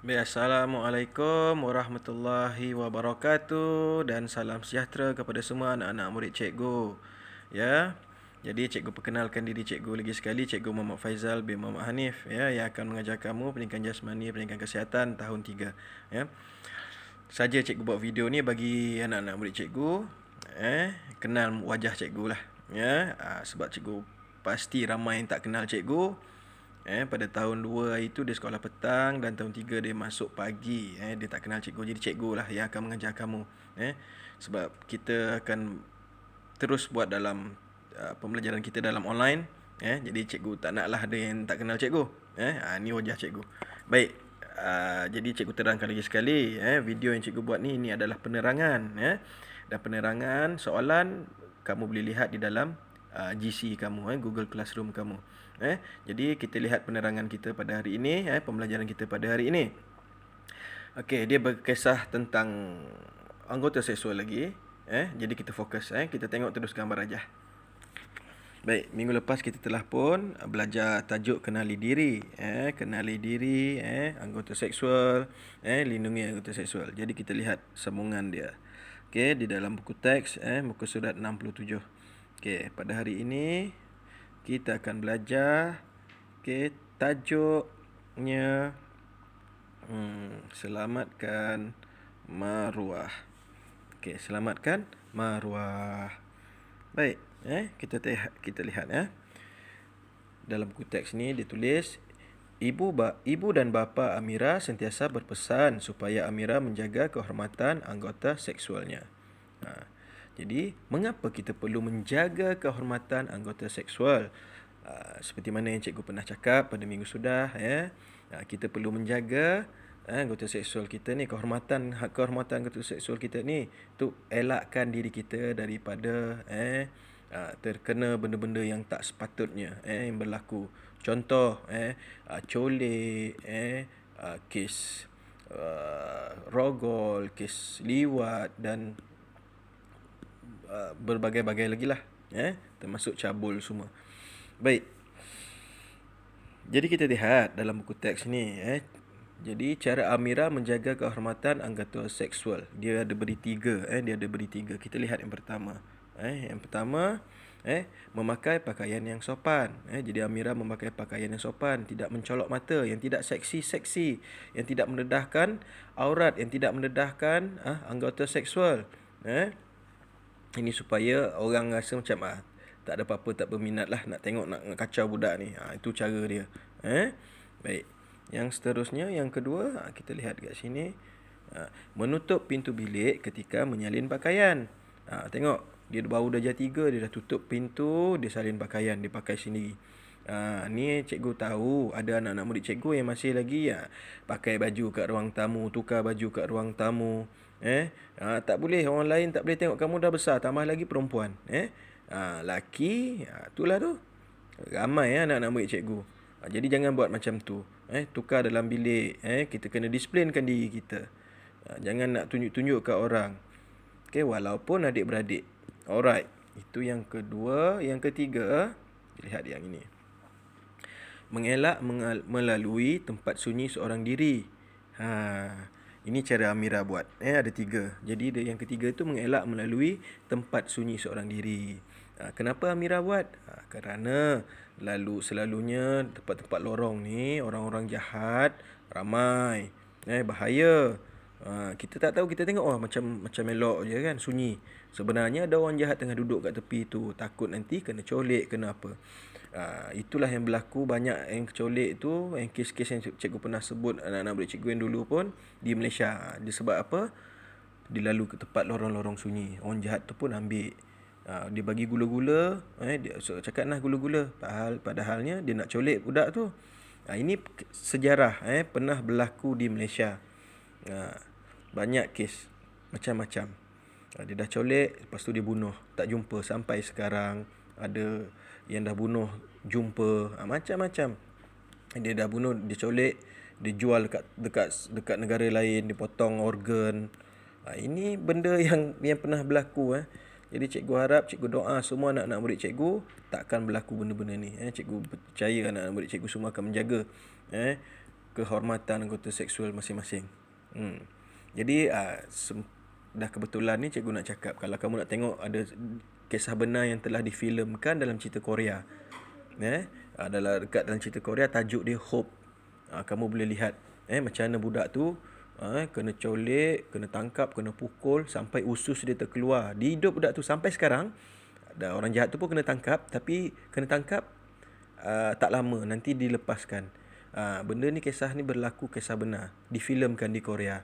Assalamualaikum warahmatullahi wabarakatuh dan salam sejahtera kepada semua anak-anak murid cikgu. Ya. Jadi cikgu perkenalkan diri cikgu lagi sekali, Cikgu Muhammad Faizal bin Muhammad Hanif ya, yang akan mengajar kamu pendidikan jasmani, pendidikan kesihatan tahun 3. Ya. Saja cikgu buat video ni bagi anak-anak murid cikgu kenal wajah cikgu lah. Ya. Sebab cikgu pasti ramai yang tak kenal cikgu. Pada tahun 2 itu dia sekolah petang dan tahun 3 dia masuk pagi. Dia tak kenal cikgu, jadi cikgu lah yang akan mengajar kamu. Sebab kita akan terus buat dalam pembelajaran kita dalam online. Jadi cikgu tak naklah ada yang tak kenal cikgu. Ni wajah cikgu. Baik. Jadi cikgu terangkan lagi sekali, video yang cikgu buat ni adalah penerangan. Dan penerangan soalan kamu boleh lihat di dalam GC kamu, Google Classroom kamu. Jadi kita lihat penerangan kita pada hari ini, pembelajaran kita pada hari ini. Okey, dia berkisah tentang anggota seksual lagi. Jadi kita fokus, kita tengok terus gambar aja. Baik, minggu lepas kita telah pun belajar tajuk kenali diri, kenali diri, anggota seksual, lindungi anggota seksual. Jadi kita lihat sambungan dia. Okey, di dalam buku teks, muka surat 67. Okey, pada hari ini kita akan belajar tajuknya selamatkan maruah. Okey, selamatkan maruah. Baik, kita lihat dalam buku teks ni ditulis Ibu dan bapa Amira sentiasa berpesan supaya Amira menjaga kehormatan anggota seksualnya. Jadi, mengapa kita perlu menjaga kehormatan anggota seksual? Seperti mana yang cikgu pernah cakap pada minggu sudah, kita perlu menjaga anggota seksual kita ni, kehormatan anggota seksual kita ni, tu elakkan diri kita daripada terkena benda-benda yang tak sepatutnya yang berlaku. Contoh, colek, kes rogol, kes liwat dan berbagai-bagai lagi lah, termasuk cabul semua. Baik. Jadi kita lihat dalam buku teks ni, jadi cara Amira menjaga kehormatan anggota seksual. Dia ada beri 3, Kita lihat yang pertama. Yang pertama, memakai pakaian yang sopan. Jadi Amira memakai pakaian yang sopan, tidak mencolok mata, yang tidak seksi-seksi, yang tidak mendedahkan aurat, yang tidak mendedahkan anggota seksual. Ini supaya orang rasa macam tak ada apa-apa, tak berminat lah nak tengok, nak kacau budak ni. Itu cara dia. Baik. Yang seterusnya, yang kedua, kita lihat kat sini. Menutup pintu bilik ketika menyalin pakaian. Tengok, dia baru darjah 3, dia dah tutup pintu, dia salin pakaian, dia pakai sendiri. Ni cikgu tahu ada anak-anak murid cikgu yang masih lagi pakai baju kat ruang tamu, tukar baju kat ruang tamu. Tak boleh, orang lain tak boleh tengok kamu dah besar, tambah lagi perempuan. Laki, itulah tu. Ramai anak-anak murid cikgu. Jadi jangan buat macam tu. Tukar dalam bilik, kita kena disiplinkan diri kita. Jangan nak tunjuk-tunjuk kat orang. Walaupun adik-beradik. Alright. Itu yang kedua. Yang ketiga, lihat yang ini. Mengelak melalui tempat sunyi seorang diri. Ini cara Amira buat. Ada 3. Jadi yang ketiga itu mengelak melalui tempat sunyi seorang diri. Kenapa Amira buat? Kerana selalunya tempat-tempat lorong ni orang-orang jahat ramai. Bahaya. Kita tak tahu, kita tengok macam elok je kan, sunyi. Sebenarnya ada orang jahat tengah duduk kat tepi tu, takut nanti kena colek, kena apa. Itulah yang berlaku banyak yang colek tu, yang kes-kes yang cikgu pernah sebut anak-anak murid cikgu yang dulu pun di Malaysia. Dia sebab apa? Dia lalu ke tempat lorong-lorong sunyi. Orang jahat tu pun ambil. Dia bagi gula-gula, dia cakap nah gula-gula. Padahalnya dia nak colek budak tu. Ini sejarah pernah berlaku di Malaysia. Banyak kes macam-macam. Dia dah colek, lepas tu dia bunuh, tak jumpa sampai sekarang. Ada yang dah bunuh, jumpa, macam-macam. Dia dah bunuh, dia colek, dia jual dekat negara lain, dia potong organ. Ini benda yang pernah berlaku. Jadi cikgu harap, cikgu doa semua anak-anak murid cikgu takkan berlaku benda-benda ni. Cikgu percaya anak-anak murid cikgu semua akan menjaga kehormatan anggota seksual masing-masing. Jadi dah kebetulan ni cikgu nak cakap, kalau kamu nak tengok ada kisah benar yang telah difilmkan dalam cerita Korea. Dekat dalam cerita Korea, tajuk dia Hope. Kamu boleh lihat macam mana budak tu kena colek, kena tangkap, kena pukul sampai usus dia terkeluar. Di hidup budak tu sampai sekarang, orang jahat tu pun kena tangkap, tapi kena tangkap tak lama, nanti dilepaskan. Benda ni, kisah ni berlaku, kisah benar, difilmkan di Korea.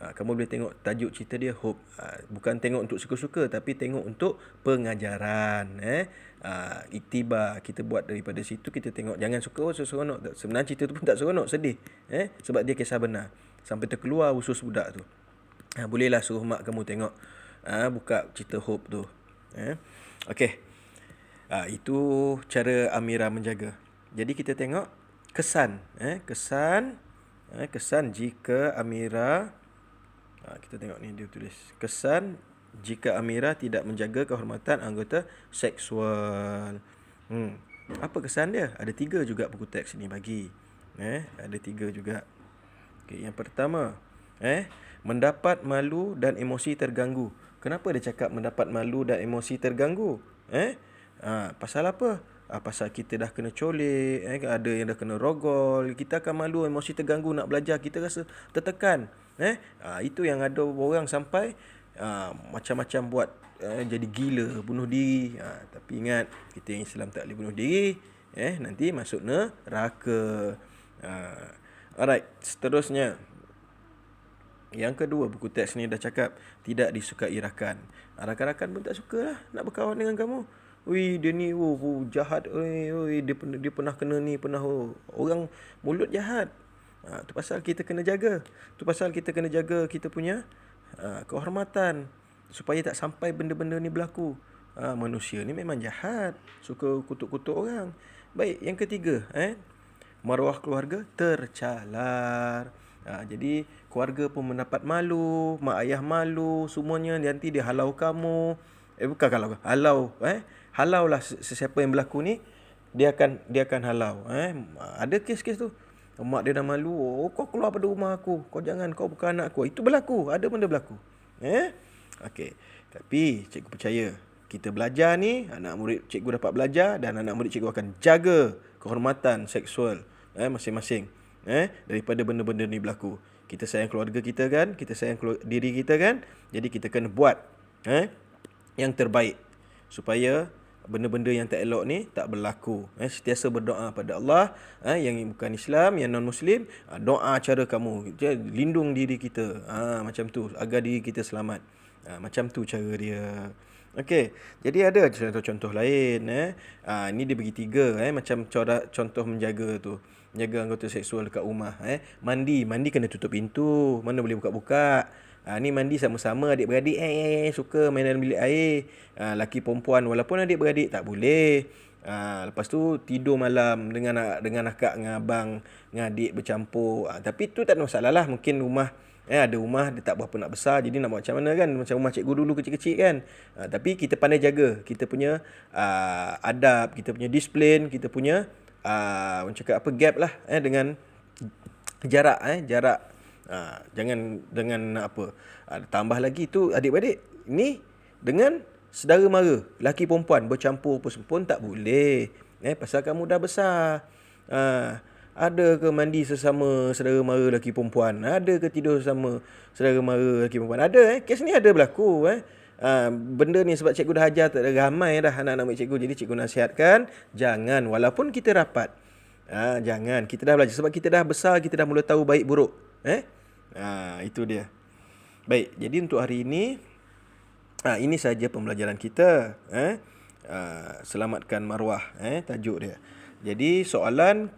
Kamu boleh tengok tajuk cerita dia Hope. Bukan tengok untuk suka-suka, tapi tengok untuk pengajaran. Iktibar kita buat daripada situ. Kita tengok, jangan suka seronok. Sebenarnya cerita tu pun tak seronok, sedih. Sebab dia kisah benar. Sampai terkeluar usus budak tu. Bolehlah suruh mak kamu tengok. Buka cerita Hope tu. Okey. Itu cara Amira menjaga. Jadi kita tengok kesan. Kesan jika Amira, kita tengok ni dia tulis, kesan jika Amira tidak menjaga kehormatan anggota seksual. Apa kesan dia? Ada 3 juga buku teks ni bagi. Ada 3 juga. Okay, yang pertama, mendapat malu dan emosi terganggu. Kenapa dia cakap mendapat malu dan emosi terganggu? Pasal apa? Pasal kita dah kena colek, ada yang dah kena rogol, kita akan malu, emosi terganggu nak belajar, kita rasa tertekan. Itu yang ada orang sampai macam-macam buat, jadi gila, bunuh diri. Tapi ingat, kita yang Islam tak boleh bunuh diri, nanti masuk neraka. Alright, seterusnya. Yang kedua, buku teks ni dah cakap tidak disukai rakan. Rakan-rakan pun tak sukalah nak berkawan dengan kamu. Dia ni jahat, dia pernah kena ni, orang mulut jahat. Tu pasal kita kena jaga. Kita punya kehormatan supaya tak sampai benda-benda ni berlaku. Manusia ni memang jahat, suka kutuk-kutuk orang. Baik, yang ketiga, maruah keluarga tercalar. Jadi keluarga pun mendapat malu, mak ayah malu, semuanya nanti dia halau kamu. Bukan halau lah sesiapa yang berlaku ni, dia akan halau. Ada kes-kes tu. Mak dia dah malu, kau keluar pada rumah aku, kau bukan anak aku. Itu berlaku, ada benda berlaku. Okey. Tapi cikgu percaya, kita belajar ni, anak murid cikgu dapat belajar dan anak murid cikgu akan jaga kehormatan seksual masing-masing. Daripada benda-benda ni berlaku. Kita sayang keluarga kita kan, kita sayang diri kita kan. Jadi kita kena buat yang terbaik supaya benda-benda yang tak elok ni tak berlaku. Sentiasa berdoa pada Allah. Yang bukan Islam, yang non-Muslim, doa cara kamu, lindung diri kita, macam tu, agar diri kita selamat. Macam tu cara dia. Okey, jadi ada contoh-contoh lain. Ni dia bagi 3 macam contoh menjaga tu. Menjaga anggota seksual dekat rumah. Mandi kena tutup pintu, mana boleh buka-buka. Ni mandi sama-sama adik-beradik, suka main dalam bilik air. Laki perempuan walaupun adik-beradik tak boleh. Lepas tu tidur malam dengan akak, dengan abang, dengan adik bercampur. Tapi tu tak ada masalah lah. Mungkin rumah ada rumah dia tak berapa nak besar, jadi nak buat macam mana kan, macam rumah cikgu dulu kecil-kecil kan. Tapi kita pandai jaga kita punya adab, kita punya disiplin, kita punya orang cakap apa, gap lah, dengan jarak. Jangan dengan apa, tambah lagi tu adik-beradik ni dengan saudara mara, laki perempuan bercampur pun tak boleh. Pasal kamu dah besar. Ada ke mandi sesama saudara mara laki perempuan? Ada ke tidur sama saudara mara laki perempuan? Ada. Kes ni ada berlaku. Benda ni sebab cikgu dah ajar, tak ada ramai dah anak-anak cikgu. Jadi cikgu nasihatkan, jangan, walaupun kita rapat, jangan, kita dah belajar. Sebab kita dah besar, kita dah mula tahu baik buruk. Itu dia. Baik, jadi untuk hari ini, ini saja pembelajaran kita. Selamatkan maruah, tajuk dia. Jadi soalan,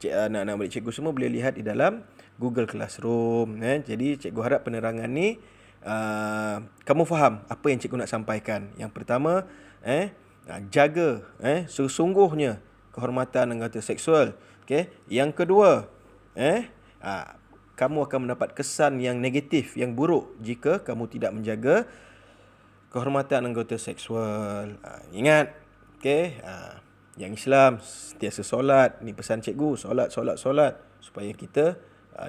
anak-anak murid cikgu semua boleh lihat di dalam Google Classroom. Jadi cikgu harap penerangan ni kamu faham apa yang cikgu nak sampaikan. Yang pertama, jaga sesungguhnya kehormatan anggota seksual. Okay? Yang kedua, kamu akan mendapat kesan yang negatif, yang buruk jika kamu tidak menjaga kehormatan anggota seksual. Ingat, okay? Yang Islam sentiasa solat. Ni pesan cikgu, solat. Supaya kita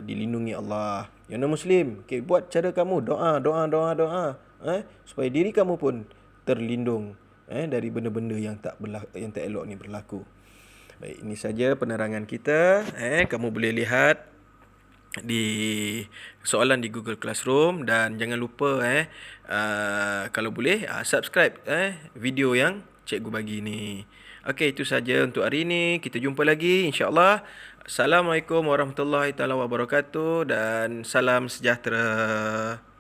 dilindungi Allah. Yang non-Muslim, okay, buat cara kamu, doa. Supaya diri kamu pun terlindung dari benda-benda yang tak elok ni berlaku. Baik, ini saja penerangan kita. Kamu boleh lihat di soalan di Google Classroom, dan jangan lupa kalau boleh subscribe video yang cikgu bagi ni. Okey, itu saja untuk hari ini. Kita jumpa lagi insya-Allah. Assalamualaikum warahmatullahi taala wabarakatuh dan salam sejahtera.